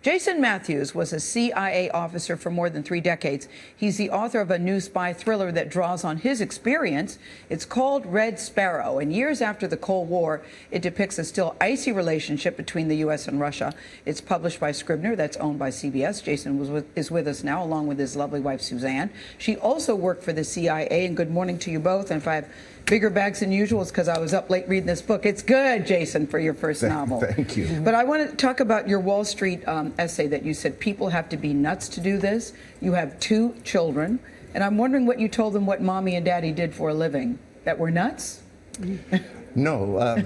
Jason Matthews was a CIA officer for more than 3 decades. He's the author of a new spy thriller that draws on his experience. It's called Red Sparrow, and years after the Cold War, it depicts a still icy relationship between the U.S. and Russia. It's published by Scribner, that's owned by CBS. Jason is with us now, along with his lovely wife, Suzanne. She also worked for the CIA, and good morning to you both. And if I have bigger bags than usual, it's because I was up late reading this book. It's good, Jason, for your first novel. Thank you. But I want to talk about your Wall Street essay that you said people have to be nuts to do this. You have 2 children, and I'm wondering what you told them what mommy and daddy did for a living. That we're nuts? No.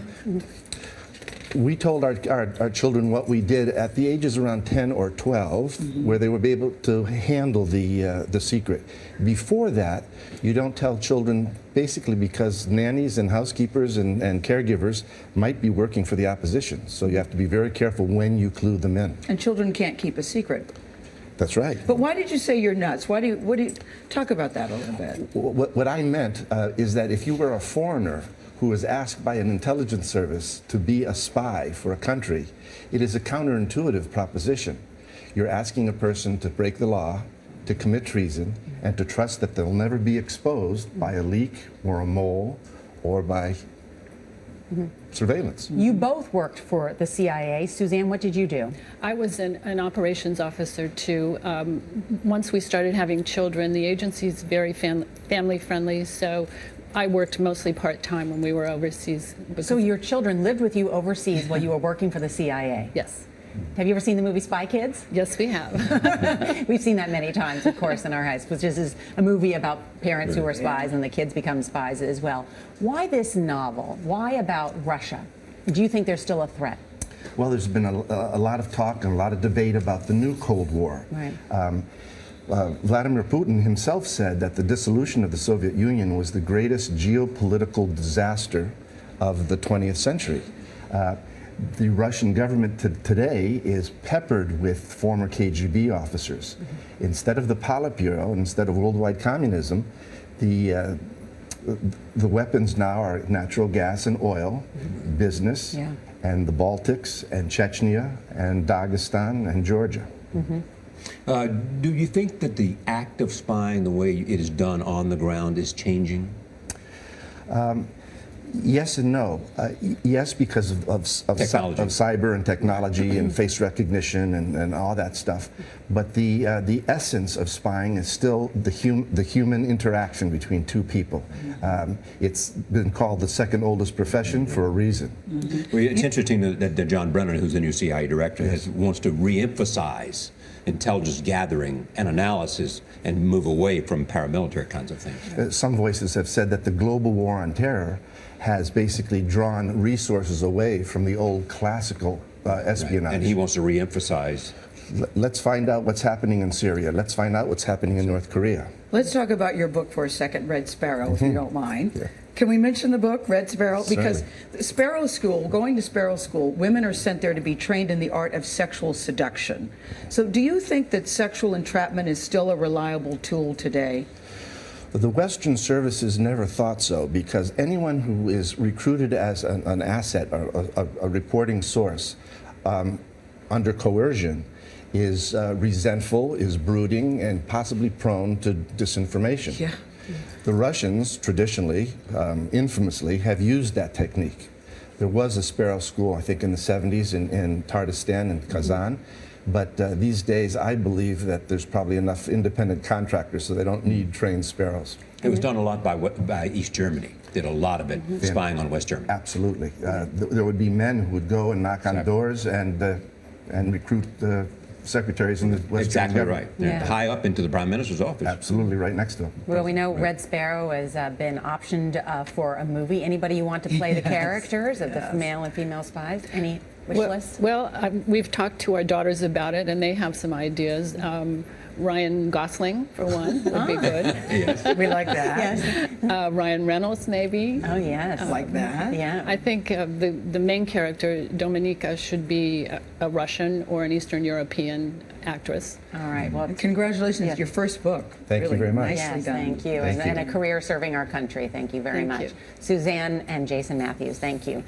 We told our children what we did at the ages around 10 or 12, where they would be able to handle the secret. Before that, you don't tell children, basically because nannies and housekeepers and caregivers might be working for the opposition. So you have to be very careful when you clue them in. And children can't keep a secret. That's right. But why did you say you're nuts? What do you talk about that a little bit? What I meant is that if you were a foreigner who was asked by an intelligence service to be a spy for a country, it is a counterintuitive proposition. You're asking a person to break the law, to commit treason, and to trust that they'll never be exposed by a leak or a mole or by surveillance. You both worked for the CIA. Suzanne, what did you do? I was an operations officer too. Once we started having children, the agency is very family friendly, so I worked mostly part-time when we were overseas. So your children lived with you overseas while you were working for the CIA? Yes. Have you ever seen the movie Spy Kids? Yes, we have. We've seen that many times, of course, in our house, which is a movie about parents who are spies and the kids become spies as well. Why this novel? Why about Russia? Do you think there's still a threat? Well, there's been a lot of talk and a lot of debate about the new Cold War. Right. Vladimir Putin himself said that the dissolution of the Soviet Union was the greatest geopolitical disaster of the 20th century. The Russian government today is peppered with former KGB officers. Instead of the Politburo, instead of worldwide communism, the weapons now are natural gas and oil, business, and the Baltics, and Chechnya, and Dagestan, and Georgia. Do you think that the act of spying, the way it is done on the ground, is changing? Yes and no. Yes, because of cyber and technology and face recognition and all that stuff. But the essence of spying is still the human interaction between 2 people. It's been called the second oldest profession for a reason. Well, it's interesting that John Brennan, who's the new CIA director, wants to re-emphasize intelligence gathering and analysis and move away from paramilitary kinds of things. Some voices have said that the global war on terror has basically drawn resources away from the old classical espionage. Right. And he wants to re-emphasize. Let's find out what's happening in Syria. Let's find out what's happening in North Korea. Let's talk about your book for a second, Red Sparrow, if you don't mind. Yeah. Can we mention the book, Red Sparrow? Because Sparrow School, going to Sparrow School, women are sent there to be trained in the art of sexual seduction. So do you think that sexual entrapment is still a reliable tool today? The Western services never thought so, because anyone who is recruited as an asset, a reporting source, under coercion, is resentful, is brooding, and possibly prone to disinformation. Yeah. The Russians, traditionally, infamously, have used that technique. There was a Sparrow School, I think, in the 70s in Tatarstan and Kazan. But these days, I believe that there's probably enough independent contractors so they don't need trained sparrows. It was done a lot by East Germany, did a lot of it, spying on West Germany. Absolutely. There would be men who would go and knock on doors and recruit the secretaries in the West German government. Exactly right. High up into the Prime Minister's office. Absolutely, right next to him. Well, we know Red Sparrow has been optioned for a movie. Anybody you want to play the characters of the male and female spies? Any wish list? Well, we've talked to our daughters about it, and they have some ideas. Ryan Gosling, for one, would be good. Yes. We like that. Yes. Ryan Reynolds, maybe. Oh, yes. I like that. Yeah. I think the main character, Dominika, should be a Russian or an Eastern European actress. All right. Well, congratulations. It's your first book. Thank you very much. Yes, thank you. And a career serving our country. Thank you very much. You. Suzanne and Jason Matthews, thank you.